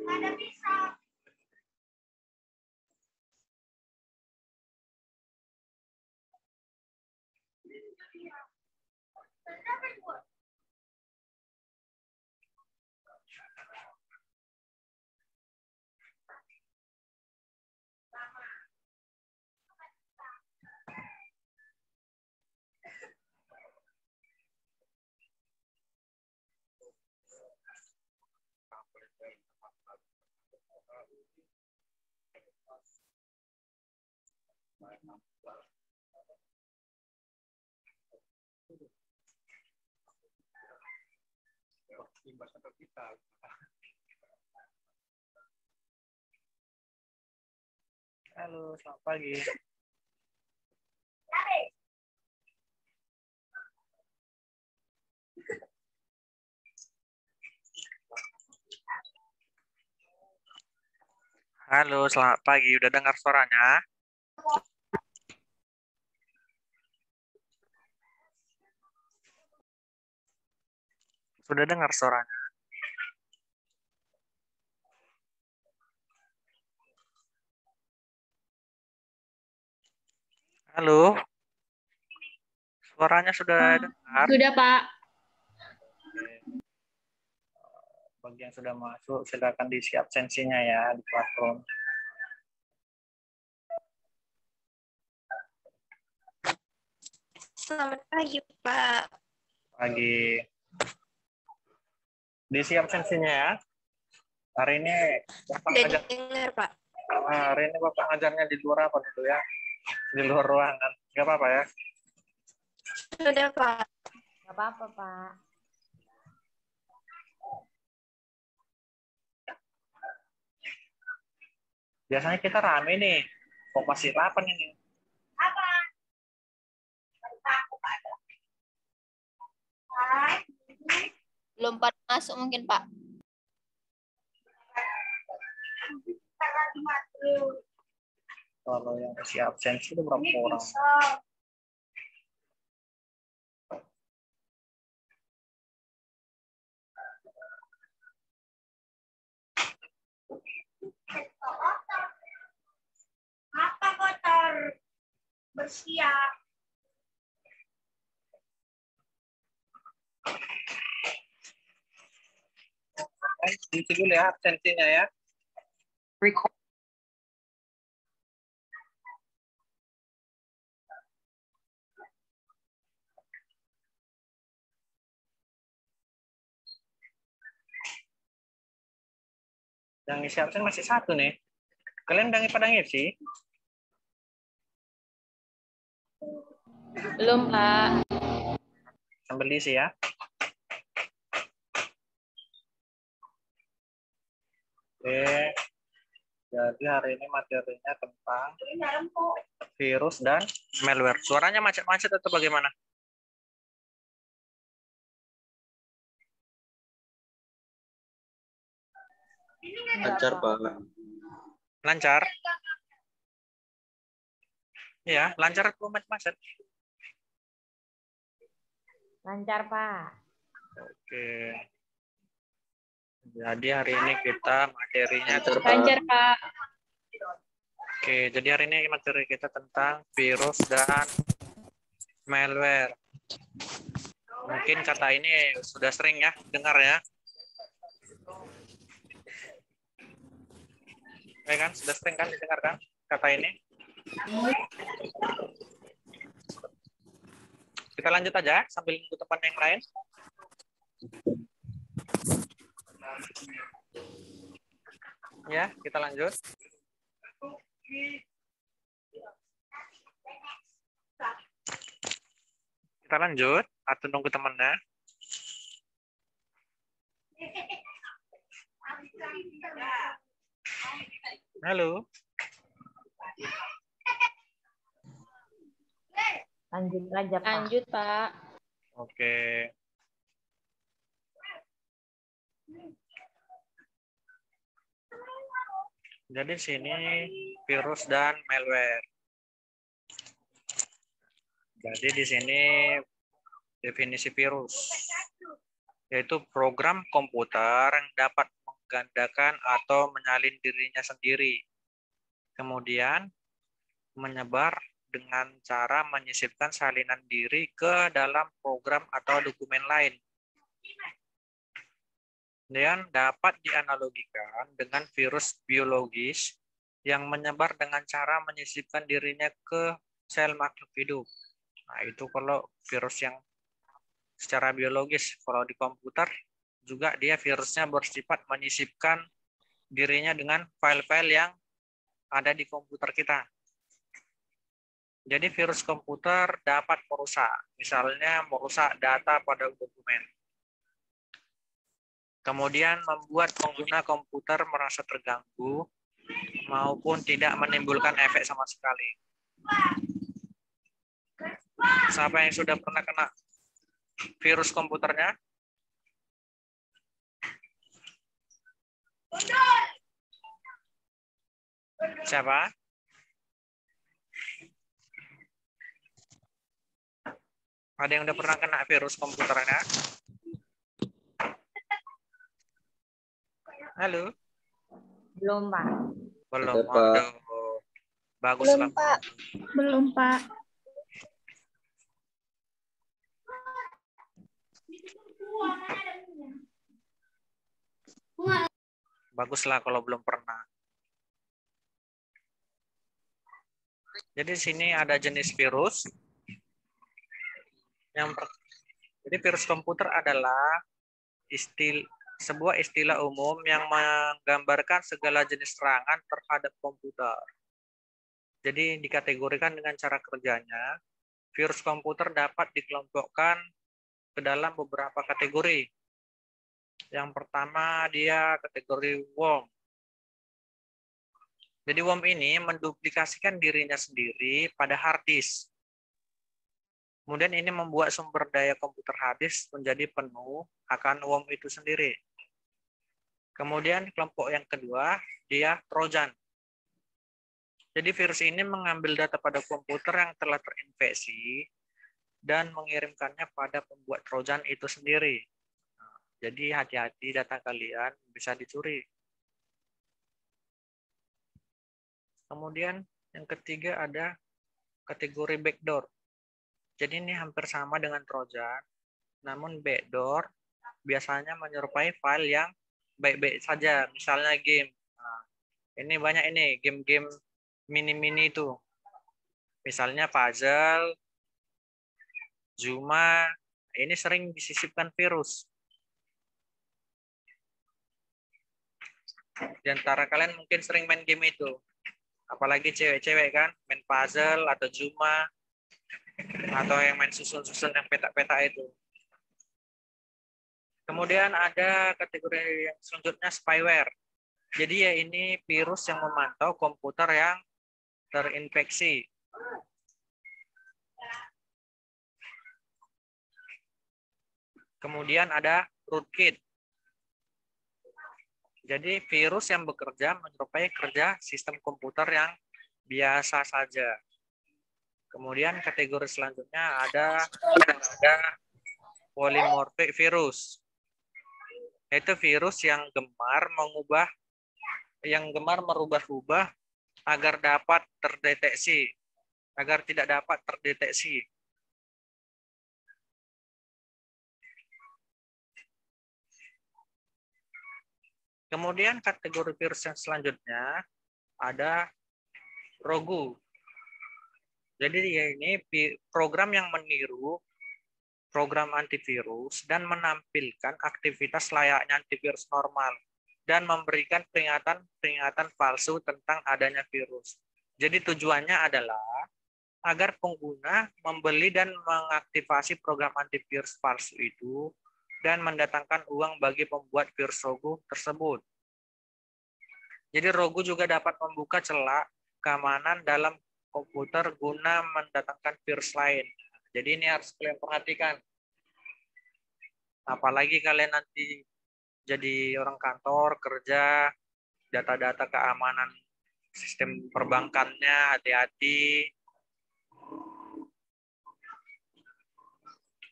Ada pisau. Halo, selamat pagi. Halo, selamat pagi. Udah dengar suaranya? Sudah dengar suaranya? Halo? Suaranya sudah dengar? Sudah, Pak. Oke. Bagi yang sudah masuk, silakan diisi absensinya ya di Classroom. Selamat pagi, Pak. Pagi. Diisi absensinya ya. Hari ini Bapak Udah ngajar, dengar, Pak. hari ini Bapak ngajarnya di luar apa dulu ya? Di luar ruangan. Nggak apa-apa ya? Sudah, Pak. Nggak apa-apa, Pak. Biasanya kita rame nih. Kok masih 8 ini? Apa? Belum pada masuk mungkin, Pak. Kalau yang isi absensi itu berapa orang? Apa kotor? Bersiap. Diisi dulu ya absensinya ya. Record. Yang isi absen masih satu nih. Kalian udah pada ngisi? Belum, Pak. Sambil diisi ya. Oke. Jadi hari ini materinya tentang virus dan malware. Suaranya macet-macet atau bagaimana? Lancar, Pak. Lancar? Iya, lancar atau macet-macet? Lancar, Pak. Oke. Jadi hari ini kita materinya Lancar, Pak. Lancar, Pak. Oke, jadi hari ini materi kita tentang virus dan malware. Mungkin kata ini sudah sering ya dengar ya. Ya kan, sudah sering kan didengar kan kata ini. Kita lanjut aja sambil nunggu teman yang lain. Ya, kita lanjut. Kita lanjut atau nunggu temannya. Halo. Lanjut aja, Pak. Lanjut, Pak. Oke. Jadi sini virus dan malware. Jadi di sini definisi virus, yaitu program komputer yang dapat menggandakan atau menyalin dirinya sendiri. Kemudian menyebar dengan cara menyisipkan salinan diri ke dalam program atau dokumen lain. Dan dapat dianalogikan dengan virus biologis yang menyebar dengan cara menyisipkan dirinya ke sel makhluk hidup. Nah, itu kalau virus yang secara biologis. Kalau di komputer juga dia virusnya bersifat menyisipkan dirinya dengan file-file yang ada di komputer kita. Jadi virus komputer dapat merusak, misalnya merusak data pada dokumen. Kemudian membuat pengguna komputer merasa terganggu maupun tidak menimbulkan efek sama sekali. Siapa yang sudah pernah kena virus komputernya? Siapa? Ada yang udah pernah kena virus komputernya? Halo? Belum, Pak. Belum. Ada, Pak. Aduh. Bagus Belum, lah. Pak. Belum, Pak. Baguslah kalau belum pernah. Jadi di sini ada jenis virus. Jadi virus komputer adalah sebuah istilah umum yang menggambarkan segala jenis serangan terhadap komputer. Jadi dikategorikan dengan cara kerjanya, virus komputer dapat dikelompokkan ke dalam beberapa kategori. Yang pertama dia kategori worm. Jadi worm ini menduplikasikan dirinya sendiri pada hard disk. Kemudian ini membuat sumber daya komputer hard disk menjadi penuh akan worm itu sendiri. Kemudian kelompok yang kedua dia Trojan. Jadi virus ini mengambil data pada komputer yang telah terinfeksi dan mengirimkannya pada pembuat Trojan itu sendiri. Jadi hati-hati data kalian bisa dicuri. Kemudian yang ketiga ada kategori backdoor. Jadi ini hampir sama dengan Trojan, namun backdoor biasanya menyerupai file yang baik-baik saja, misalnya game. Nah, ini banyak ini game-game mini-mini itu. Misalnya puzzle, Zuma, ini sering disisipkan virus. Di antara kalian mungkin sering main game itu. Apalagi cewek-cewek kan, main puzzle atau Zuma, atau yang main susun-susun yang petak-petak itu. Kemudian ada kategori yang selanjutnya spyware. Jadi ya ini virus yang memantau komputer yang terinfeksi. Kemudian ada rootkit. Jadi virus yang bekerja menyerupai kerja sistem komputer yang biasa saja. Kemudian kategori selanjutnya ada polymorphic virus. Yaitu virus yang gemar merubah-ubah agar tidak dapat terdeteksi. Kemudian kategori virus yang selanjutnya ada rogue. Jadi ini program yang meniru program antivirus dan menampilkan aktivitas layaknya antivirus normal dan memberikan peringatan palsu tentang adanya virus. Jadi tujuannya adalah agar pengguna membeli dan mengaktifasi program antivirus palsu itu dan mendatangkan uang bagi pembuat virus rogue tersebut. Jadi rogue juga dapat membuka celah keamanan dalam komputer guna mendatangkan virus lain. Jadi ini harus kalian perhatikan. Apalagi kalian nanti jadi orang kantor, kerja, data-data keamanan Sistem perbankannya hati-hati.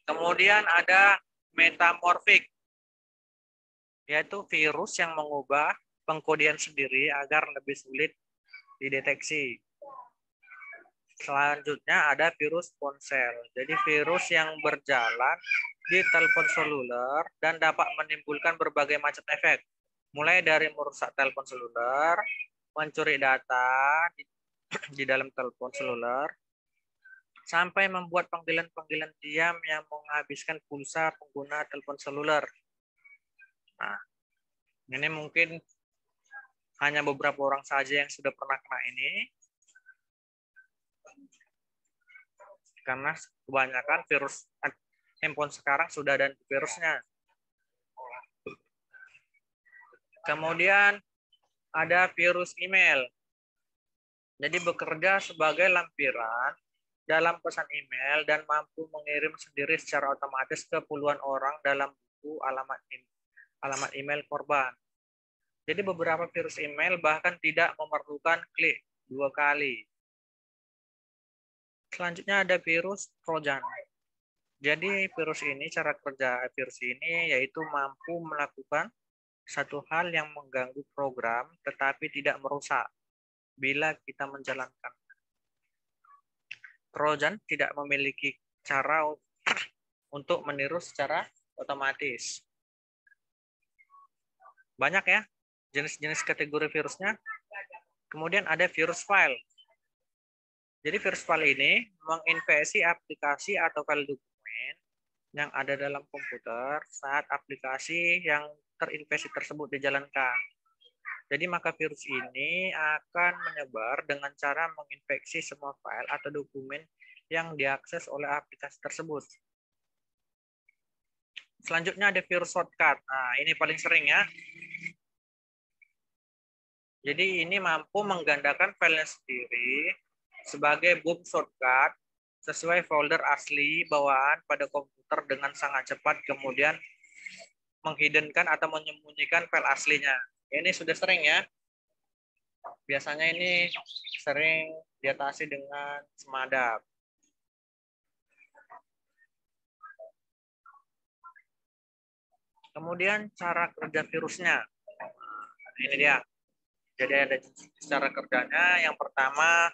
Kemudian ada metamorfik, yaitu virus yang mengubah pengkodian sendiri agar lebih sulit dideteksi. Selanjutnya ada virus ponsel. Jadi virus yang berjalan di telepon seluler dan dapat menimbulkan berbagai macam efek. Mulai dari merusak telepon seluler, mencuri data di dalam telepon seluler, sampai membuat panggilan-panggilan diam yang menghabiskan pulsa pengguna telepon seluler. Nah, ini mungkin hanya beberapa orang saja yang sudah pernah kena ini. Karena kebanyakan virus handphone sekarang sudah ada virusnya. Kemudian ada virus email. Jadi bekerja sebagai lampiran dalam pesan email dan mampu mengirim sendiri secara otomatis ke puluhan orang dalam buku alamat email korban. Jadi beberapa virus email bahkan tidak memerlukan klik 2 kali. Selanjutnya ada virus Trojan. Jadi cara kerja virus ini yaitu mampu melakukan satu hal yang mengganggu program tetapi tidak merusak bila kita menjalankan. Trojan tidak memiliki cara untuk meniru secara otomatis. Banyak ya jenis-jenis kategori virusnya. Kemudian ada virus file. Jadi virus file ini menginfeksi aplikasi atau file dokumen yang ada dalam komputer saat aplikasi yang terinfeksi tersebut dijalankan. Jadi maka virus ini akan menyebar dengan cara menginfeksi semua file atau dokumen yang diakses oleh aplikasi tersebut. Selanjutnya ada virus shortcut. Nah, ini paling sering ya. Jadi ini mampu menggandakan filenya sendiri sebagai boot shortcut sesuai folder asli bawaan pada komputer dengan sangat cepat, kemudian menghiddenkan atau menyembunyikan file aslinya. Ini sudah sering ya. Biasanya ini sering diatasi dengan semadap. Kemudian cara kerja virusnya. Ini dia. Jadi ada cara kerjanya. Yang pertama,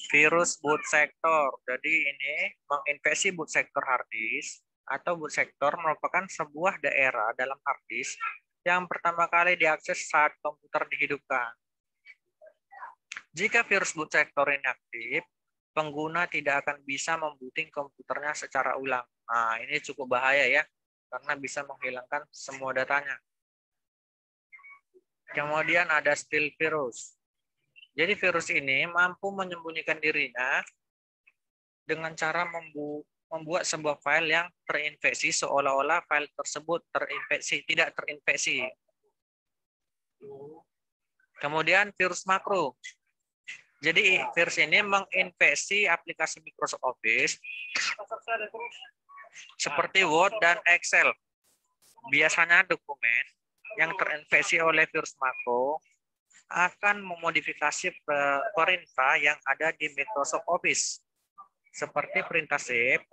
virus boot sector. Jadi ini menginfeksi boot sector hard disk atau boot sector merupakan sebuah daerah dalam hard disk yang pertama kali diakses saat komputer dihidupkan. Jika virus boot sector ini aktif, pengguna tidak akan bisa membooting komputernya secara ulang. Nah, ini cukup bahaya ya, karena bisa menghilangkan semua datanya. Kemudian ada stealth virus. Jadi virus ini mampu menyembunyikan dirinya dengan cara membuat sebuah file yang terinfeksi seolah-olah file tersebut tidak terinfeksi. Kemudian virus makro. Jadi virus ini menginfeksi aplikasi Microsoft Office seperti Word dan Excel. Biasanya dokumen yang terinfeksi oleh virus makro akan memodifikasi perintah yang ada di Microsoft Office seperti perintah save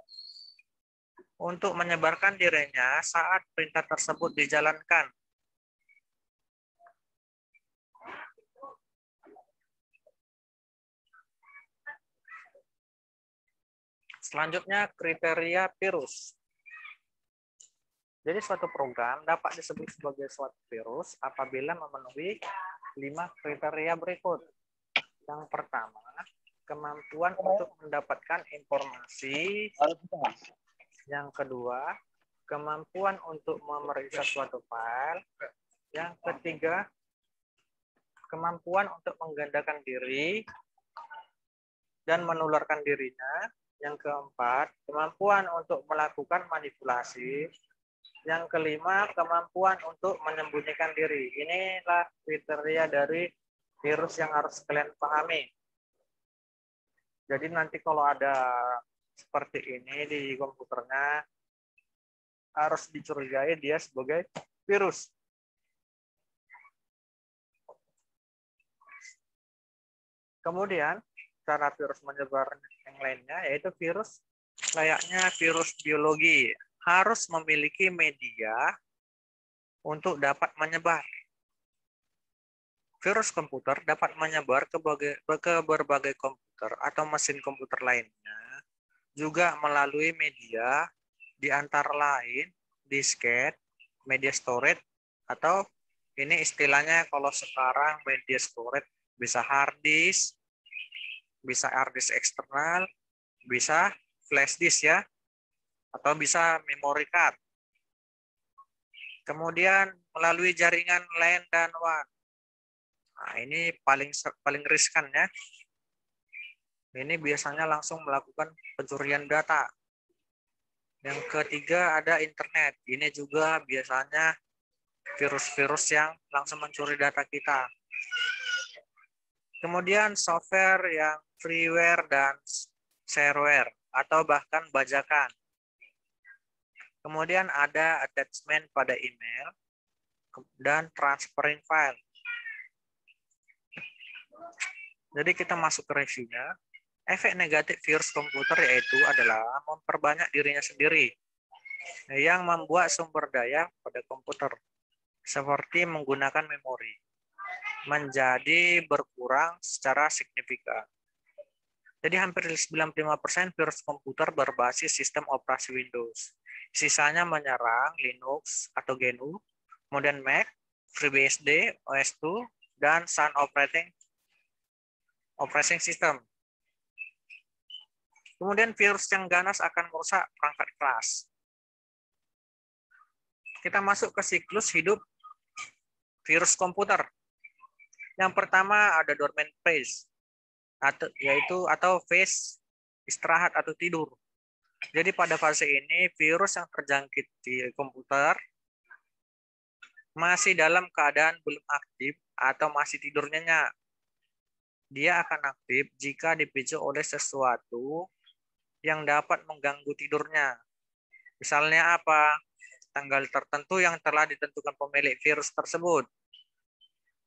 untuk menyebarkan dirinya saat perintah tersebut dijalankan. Selanjutnya kriteria virus. Jadi suatu program dapat disebut sebagai suatu virus apabila memenuhi 5 kriteria berikut. Yang pertama, kemampuan untuk mendapatkan informasi. Yang kedua, kemampuan untuk memeriksa suatu file. Yang ketiga, kemampuan untuk menggandakan diri dan menularkan dirinya. Yang keempat, kemampuan untuk melakukan manipulasi. Yang kelima, kemampuan untuk menyembunyikan diri. Inilah kriteria dari virus yang harus kalian pahami. Jadi nanti kalau ada seperti ini di komputernya, harus dicurigai dia sebagai virus. Kemudian cara virus menyebar yang lainnya yaitu virus layaknya virus biologi harus memiliki media untuk dapat menyebar. Virus komputer dapat menyebar ke berbagai komputer atau mesin komputer lainnya, juga melalui media di antara lain disket, media storage, atau ini istilahnya kalau sekarang media storage bisa hard disk, bisa hard disk eksternal, bisa flash disk ya, atau bisa memory card. Kemudian melalui jaringan LAN dan WAN. Nah, ini paling riskan ya. Ini biasanya langsung melakukan pencurian data. Yang ketiga ada internet. Ini juga biasanya virus-virus yang langsung mencuri data kita. Kemudian software yang freeware dan shareware atau bahkan bajakan. Kemudian ada attachment pada email dan transferring file. Jadi kita masuk ke reviewnya. Efek negatif virus komputer yaitu adalah memperbanyak dirinya sendiri yang membuat sumber daya pada komputer seperti menggunakan memori menjadi berkurang secara signifikan. Jadi hampir 95% virus komputer berbasis sistem operasi Windows. Sisanya menyerang Linux atau GNU, kemudian Mac, FreeBSD, OS2, dan Sun Operating System. Kemudian virus yang ganas akan merusak perangkat keras. Kita masuk ke siklus hidup virus komputer. Yang pertama ada dormant phase, atau phase istirahat atau tidur. Jadi pada fase ini virus yang terjangkit di komputer masih dalam keadaan belum aktif atau masih tidur nyenyak. Dia akan aktif jika dipicu oleh sesuatu yang dapat mengganggu tidurnya. Misalnya apa? Tanggal tertentu yang telah ditentukan pemilik virus tersebut.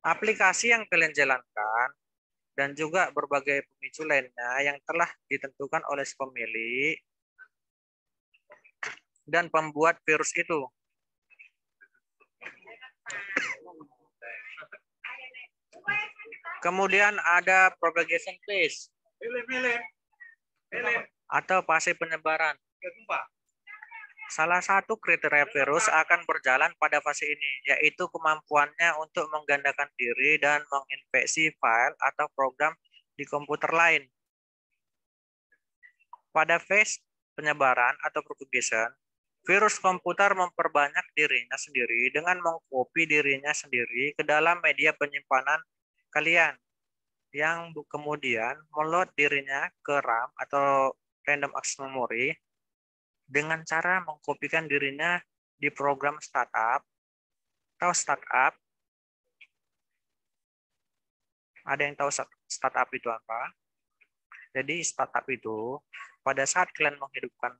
Aplikasi yang kalian jalankan dan juga berbagai pemicu lainnya yang telah ditentukan oleh si pemilik dan pembuat virus itu. Kemudian ada propagation phase atau fase penyebaran. Salah satu kriteria virus akan berjalan pada fase ini, yaitu kemampuannya untuk menggandakan diri dan menginfeksi file atau program di komputer lain. Pada fase penyebaran atau propagation, virus komputer memperbanyak dirinya sendiri dengan mengcopy dirinya sendiri ke dalam media penyimpanan kalian, yang kemudian meload dirinya ke RAM atau random access memory dengan cara mengkopikan dirinya di program startup atau startup. Ada yang tahu startup itu apa? Jadi startup itu pada saat kalian menghidupkan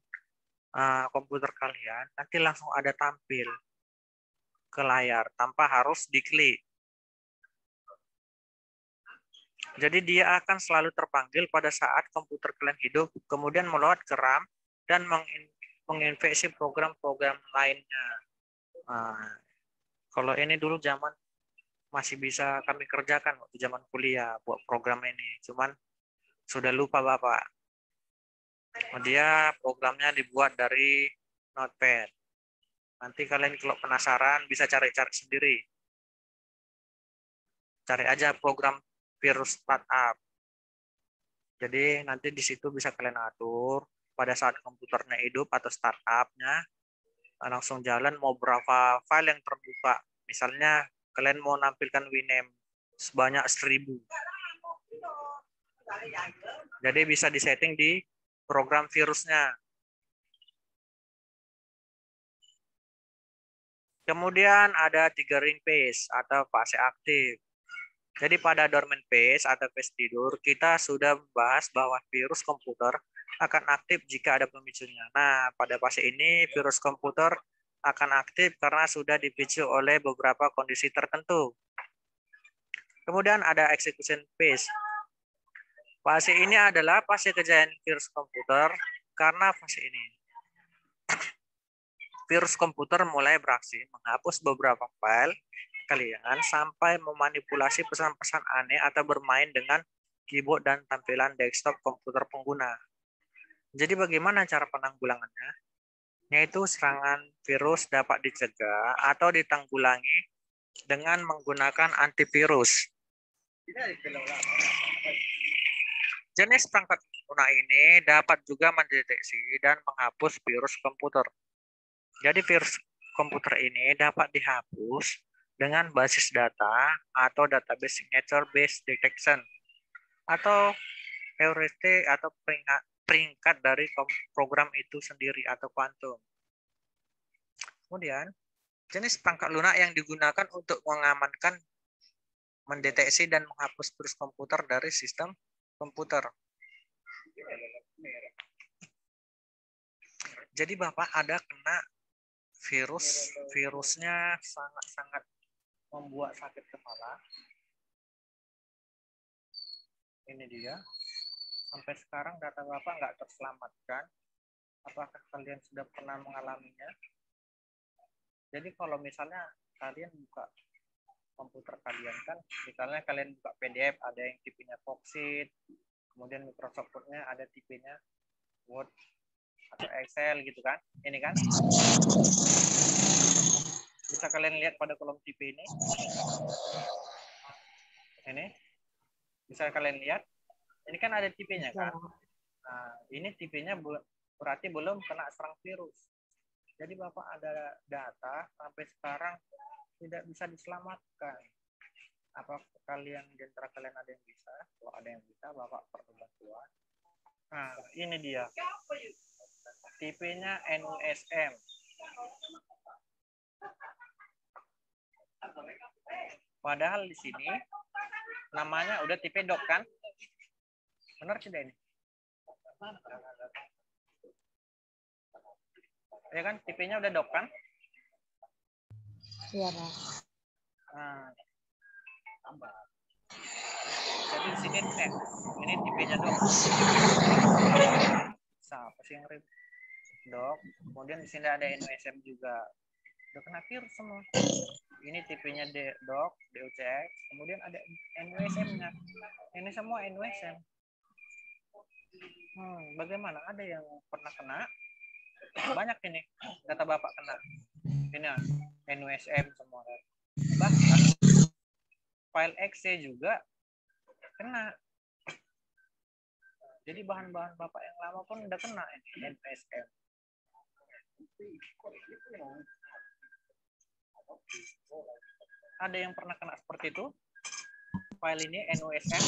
komputer kalian, nanti langsung ada tampil ke layar tanpa harus diklik. Jadi dia akan selalu terpanggil pada saat komputer kalian hidup, kemudian meload ke RAM dan menginfeksi program-program lainnya. Nah, kalau ini dulu zaman masih bisa kami kerjakan waktu zaman kuliah buat program ini, cuman sudah lupa Bapak. Dia programnya dibuat dari Notepad. Nanti kalian kalau penasaran bisa cari-cari sendiri. Cari aja program virus startup. Jadi nanti di situ bisa kalian atur pada saat komputernya hidup atau startupnya langsung jalan mau berapa file yang terbuka. Misalnya kalian mau nampilkan Winamp sebanyak 1000. Jadi bisa disetting di program virusnya. Kemudian ada triggering phase atau fase aktif. Jadi pada dormant phase atau phase tidur, kita sudah membahas bahwa virus komputer akan aktif jika ada pemicunya. Nah, pada fase ini virus komputer akan aktif karena sudah dipicu oleh beberapa kondisi tertentu. Kemudian ada execution phase. Fase ini adalah fase kejayaan virus komputer karena fase ini. Virus komputer mulai beraksi menghapus beberapa file kalian sampai memanipulasi pesan-pesan aneh atau bermain dengan keyboard dan tampilan desktop komputer pengguna. Jadi bagaimana cara penanggulangannya? Yaitu serangan virus dapat dicegah atau ditanggulangi dengan menggunakan antivirus. Jenis perangkat lunak ini dapat juga mendeteksi dan menghapus virus komputer. Jadi virus komputer ini dapat dihapus dengan basis data atau database signature based detection atau heuristik atau peringkat dari program itu sendiri atau kuantum. Kemudian jenis perangkat lunak yang digunakan untuk mengamankan, mendeteksi dan menghapus virus komputer dari sistem komputer. Jadi Bapak ada kena virusnya sangat-sangat membuat sakit kepala. Ini dia. Sampai sekarang data Bapak nggak terselamatkan. Apakah kalian sudah pernah mengalaminya? Jadi kalau misalnya kalian buka komputer kalian kan, misalnya kalian buka PDF, ada yang tipenya Foxit, kemudian Microsoft Word-nya ada tipenya Word atau Excel gitu kan, ini kan. Bisa kalian lihat pada kolom tipe ini. Ini. Bisa kalian lihat. Ini kan ada tipenya kan. Nah, ini tipenya berarti belum kena serang virus. Jadi Bapak ada data sampai sekarang tidak bisa diselamatkan. Apa kalian di antara kalian ada yang bisa? Kalau ada yang bisa, Bapak perlu bantuan. Nah, ini dia. Tipenya NUSM. Padahal di sini namanya udah tipe doc kan? Benar tidak ini? Ya kan, tipenya udah doc kan? Iya, Pak. Nah, tambah. Jadi di sini ini tipenya doc. Siapa sih yang ribet? Doc. Kemudian di sini ada NUSM juga. Udah kena virus semua. Ini tipenya doc, DOCX. Kemudian ada NUSM-nya. Ini semua NUSM. Bagaimana? Ada yang pernah kena? Banyak ini data Bapak kena. Ini NUSM semua. Bahkan file exe juga kena. Jadi bahan-bahan Bapak yang lama pun udah kena ini NUSM. Ada yang pernah kena seperti itu? File ini NUSM.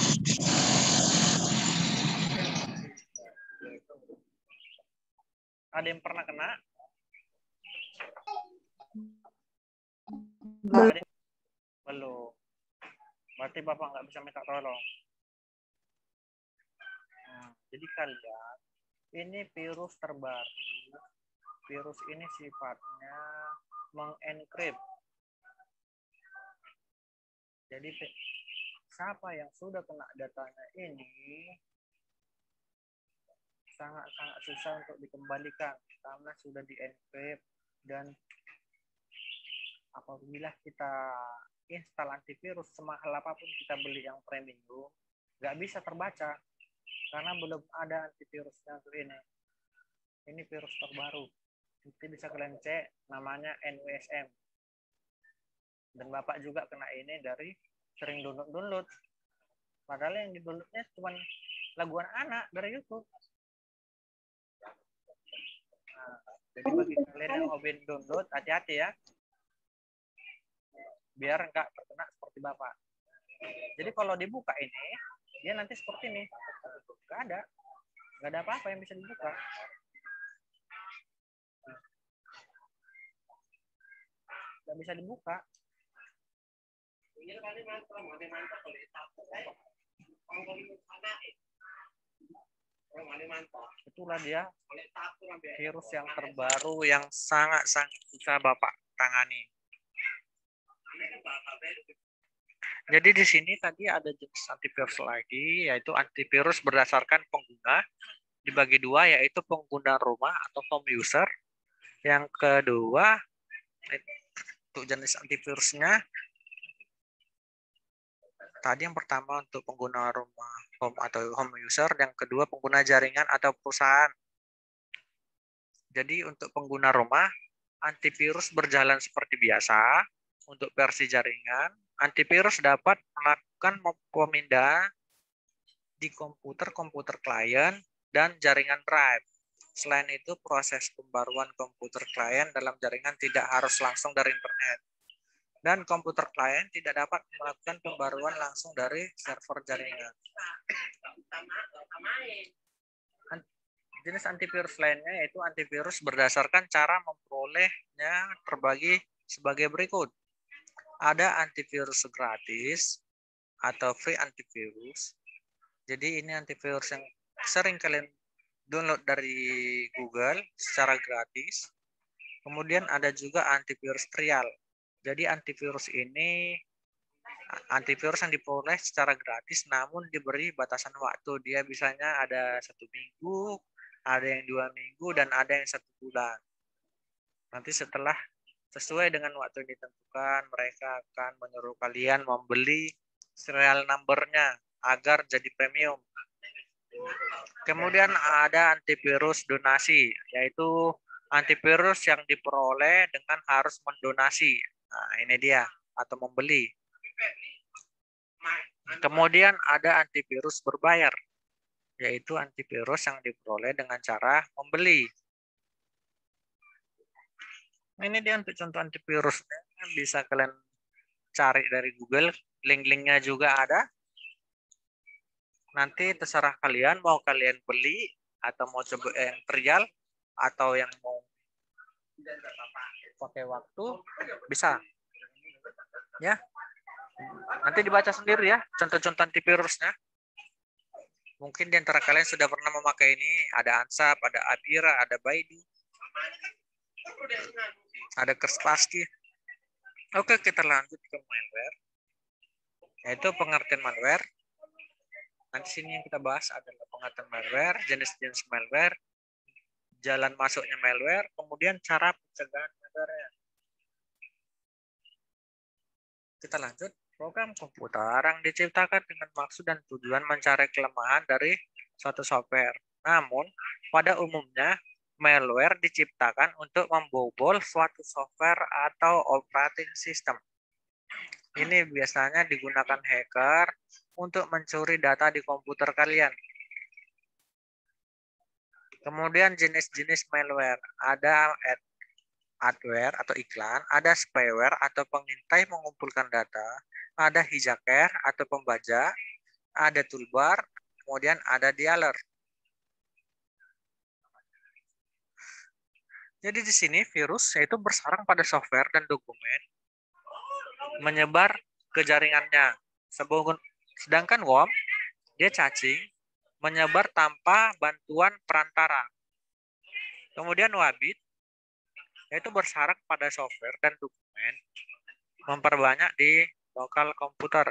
Ada yang pernah kena? Belum. Berarti Bapak nggak bisa minta tolong. Nah, jadi kalian, ini virus terbaru. Virus ini sifatnya mengencrypt. Jadi siapa yang sudah kena datanya ini sangat-sangat susah untuk dikembalikan karena sudah di-encrypt, dan apabila kita install antivirus semahal apapun kita beli yang premium, nggak bisa terbaca karena belum ada antivirusnya untuk ini. Ini virus terbaru. Nanti bisa kalian cek, namanya NUSM. Dan Bapak juga kena ini dari sering download. Padahal yang di-downloadnya cuma lagu anak dari YouTube. Nah, jadi bagi kalian yang hobi download, hati-hati ya. Biar nggak terkena seperti Bapak. Jadi kalau dibuka ini, dia nanti seperti ini. Nggak ada apa-apa yang bisa dibuka. Nggak bisa dibuka. Itulah dia virus yang terbaru yang sangat-sangat susah Bapak tangani. Jadi di sini tadi ada jenis antivirus lagi, yaitu antivirus berdasarkan pengguna. Dibagi dua, yaitu pengguna rumah atau home user. Yang kedua, untuk jenis antivirusnya, tadi yang pertama untuk pengguna rumah home atau home user, yang kedua pengguna jaringan atau perusahaan. Jadi untuk pengguna rumah, antivirus berjalan seperti biasa. Untuk versi jaringan, antivirus dapat melakukan pemindahan di komputer klien dan jaringan drive. Selain itu, proses pembaruan komputer klien dalam jaringan tidak harus langsung dari internet. Dan komputer klien tidak dapat melakukan pembaruan langsung dari server jaringan. Jenis antivirus lainnya yaitu antivirus berdasarkan cara memperolehnya terbagi sebagai berikut. Ada antivirus gratis atau free antivirus. Jadi ini antivirus yang sering kalian download dari Google secara gratis. Kemudian ada juga antivirus trial. Jadi antivirus ini antivirus yang diperoleh secara gratis namun diberi batasan waktu. Dia biasanya ada 1 minggu, ada yang 2 minggu, dan ada yang 1 bulan. Nanti setelah sesuai dengan waktu yang ditentukan, mereka akan menyuruh kalian membeli serial number-nya agar jadi premium. Kemudian ada antivirus donasi, yaitu antivirus yang diperoleh dengan harus mendonasi. Nah, ini dia, atau membeli. Kemudian ada antivirus berbayar, yaitu antivirus yang diperoleh dengan cara membeli. Ini dia untuk contoh antivirus. Bisa kalian cari dari Google, link-linknya juga ada. Nanti terserah kalian mau kalian beli atau mau coba yang trial atau yang mau pakai waktu, bisa. Ya. Nanti dibaca sendiri ya contoh-contoh antivirusnya. Mungkin di antara kalian sudah pernah memakai ini, ada Ansap, ada Avira, ada Baidu, ada Kaspersky. Oke, kita lanjut ke malware. Yaitu pengertian malware. Nanti sini yang kita bahas adalah pengertian malware, jenis-jenis malware, jalan masuknya malware, kemudian cara pencegahan malware. Kita lanjut. Program komputer yang diciptakan dengan maksud dan tujuan mencari kelemahan dari suatu software. Namun, pada umumnya, malware diciptakan untuk membobol suatu software atau operating system. Ini biasanya digunakan hacker untuk mencuri data di komputer kalian. Kemudian jenis-jenis malware. Ada adware atau iklan, ada spyware atau pengintai mengumpulkan data, ada hijacker atau pembaca, ada toolbar, kemudian ada dialer. Jadi di sini virus yaitu bersarang pada software dan dokumen, menyebar ke jaringannya. Sedangkan worm, dia cacing, menyebar tanpa bantuan perantara. Kemudian wabit, yaitu bersarang pada software dan dokumen, memperbanyak di lokal komputer.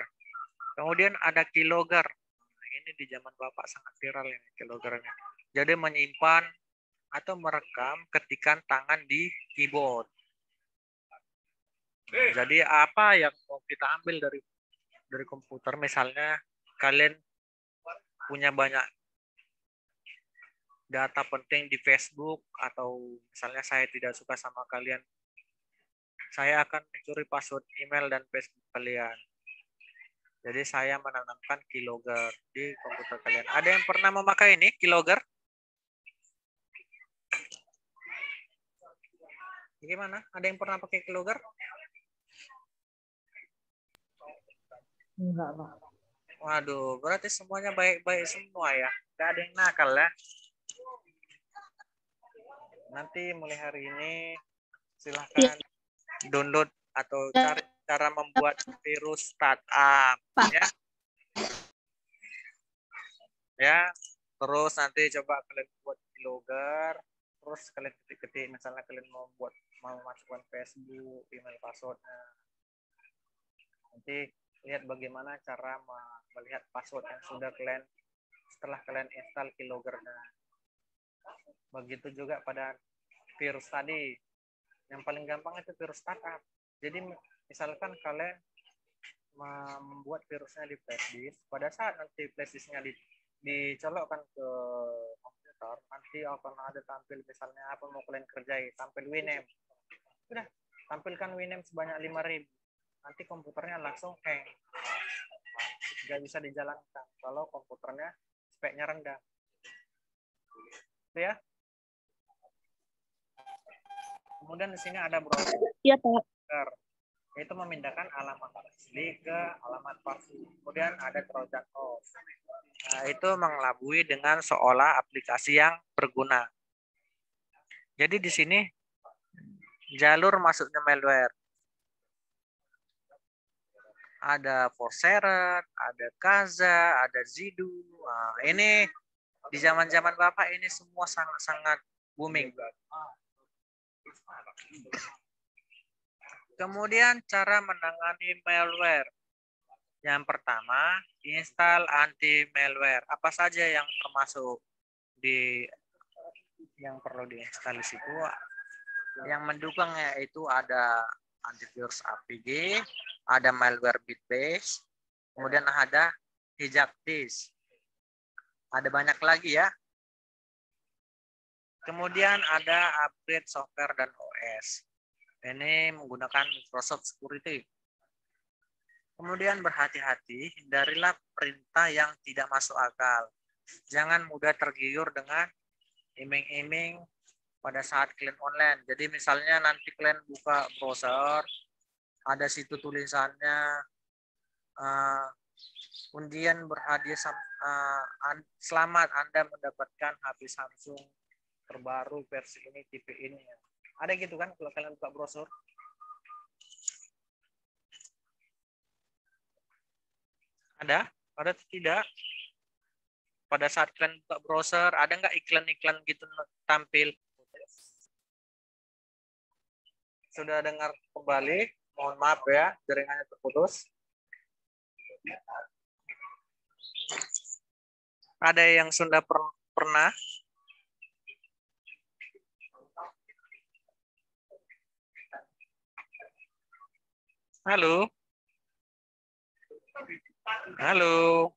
Kemudian ada keylogger. Nah, ini di zaman Bapak sangat viral ini keyloggernya. Jadi menyimpan atau merekam ketikan tangan di keyboard. Jadi apa yang mau kita ambil dari komputer, misalnya kalian punya banyak data penting di Facebook, atau misalnya saya tidak suka sama kalian, saya akan mencuri password email dan Facebook kalian. Jadi saya menanamkan keylogger di komputer kalian. Ada yang pernah memakai ini keylogger? Gimana? Ada yang pernah pakai keylogger? Enggak, Pak. Waduh, berarti semuanya baik-baik semua ya. Gak ada yang nakal ya. Nanti mulai hari ini silahkan download atau cari cara membuat virus startup ya. Ya, terus nanti coba kalian buat keylogger, terus kalian ketik-ketik, misalnya kalian mau masukkan Facebook, email, passwordnya. Nanti lihat bagaimana cara melihat password yang sudah kalian setelah kalian install Keylogger-nya. Begitu juga pada virus tadi. Yang paling gampang itu virus startup. Jadi misalkan kalian membuat virusnya di flash disk, pada saat nanti flash disknya dicolokkan ke komputer, nanti akan ada tampil misalnya apa mau kalian kerjai, tampil Winamp. Udah, tampilkan Winamp sebanyak 5.000. Nanti komputernya langsung hang. Nggak bisa dijalankan kalau komputernya speknya rendah. Itu ya. Kemudian di sini ada browser. Iya, Pak. Yaitu memindahkan alamat asli ke alamat palsu. Kemudian ada Trojan horse. Nah, itu mengelabui dengan seolah aplikasi yang berguna. Jadi di sini jalur masuknya malware. Ada Forcerat, ada Kaza, ada Zidu. Nah, ini di zaman-zaman Bapak ini semua sangat-sangat booming. Kemudian cara menangani malware. Yang pertama, install anti-malware. Apa saja yang termasuk yang perlu diinstal di situ? Yang mendukungnya itu ada antivirus APG, ada malware bitbase, kemudian ada hijab disk. Ada banyak lagi ya. Kemudian ada upgrade software dan OS. Ini menggunakan Microsoft Security. Kemudian berhati-hati, hindarilah perintah yang tidak masuk akal. Jangan mudah tergiur dengan iming-iming pada saat kalian online. Jadi misalnya nanti kalian buka browser, ada situ tulisannya undian berhadiah selamat Anda mendapatkan HP Samsung terbaru versi ini, tipe ini. Ada gitu kan kalau kalian buka browser? Ada? Ada tidak? Pada saat kalian buka browser, ada nggak iklan-iklan gitu tampil? Sudah dengar kembali? Mohon maaf ya, jaringannya terputus. Ada yang sudah pernah? Halo? Halo?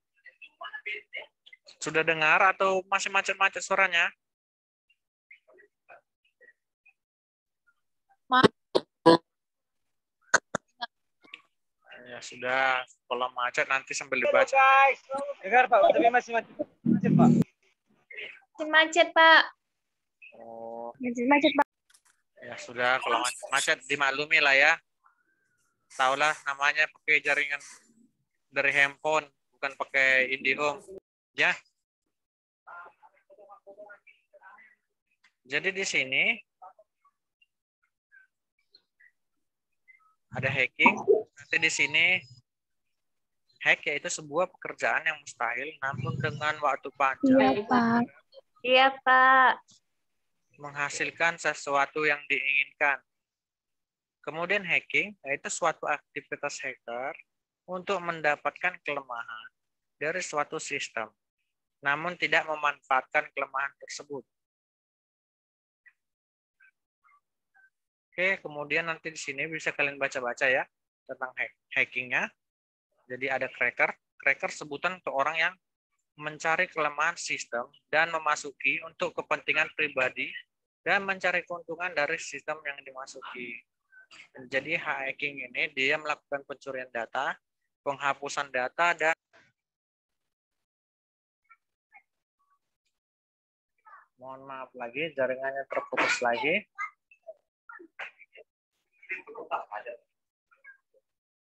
Sudah dengar atau masih macet-macet suaranya? Ya sudah, kalau macet nanti sambil dibaca. Dengar Pak, tapi masih macet Pak. Masih macet, Pak. Oh. Masih macet, Pak. Ya sudah, kalau macet dimaklumi lah ya. Taulah namanya pakai jaringan dari handphone, bukan pakai IndiHome. Ya. Jadi di sini ada hacking. Nanti di sini hack yaitu sebuah pekerjaan yang mustahil namun dengan waktu panjang. Iya, Pak. Iya, Pak. Menghasilkan sesuatu yang diinginkan. Kemudian hacking yaitu suatu aktivitas hacker untuk mendapatkan kelemahan dari suatu sistem, namun tidak memanfaatkan kelemahan tersebut. Oke, kemudian nanti di sini bisa kalian baca-baca ya tentang hackingnya. Jadi ada cracker. Cracker sebutan untuk orang yang mencari kelemahan sistem dan memasuki untuk kepentingan pribadi dan mencari keuntungan dari sistem yang dimasuki. Jadi hacking ini dia melakukan pencurian data, penghapusan data, dan mohon maaf lagi jaringannya terputus lagi.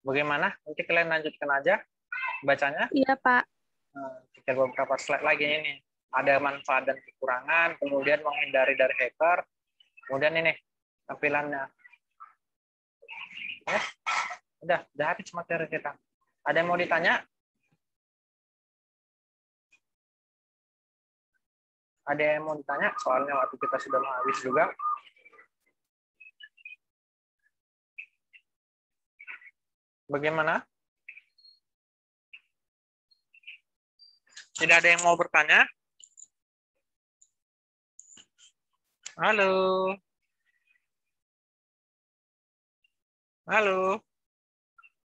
Bagaimana? Nanti kalian lanjutkan aja bacanya. Iya, Pak. Kita beberapa slide lagi ini. Ada manfaat dan kekurangan, kemudian menghindari dari hacker, kemudian ini tampilannya. Udah habis materi kita. Ada yang mau ditanya? Ada yang mau ditanya? Soalnya waktu kita sudah mau habis juga. Bagaimana? Tidak ada yang mau bertanya? Halo. Halo.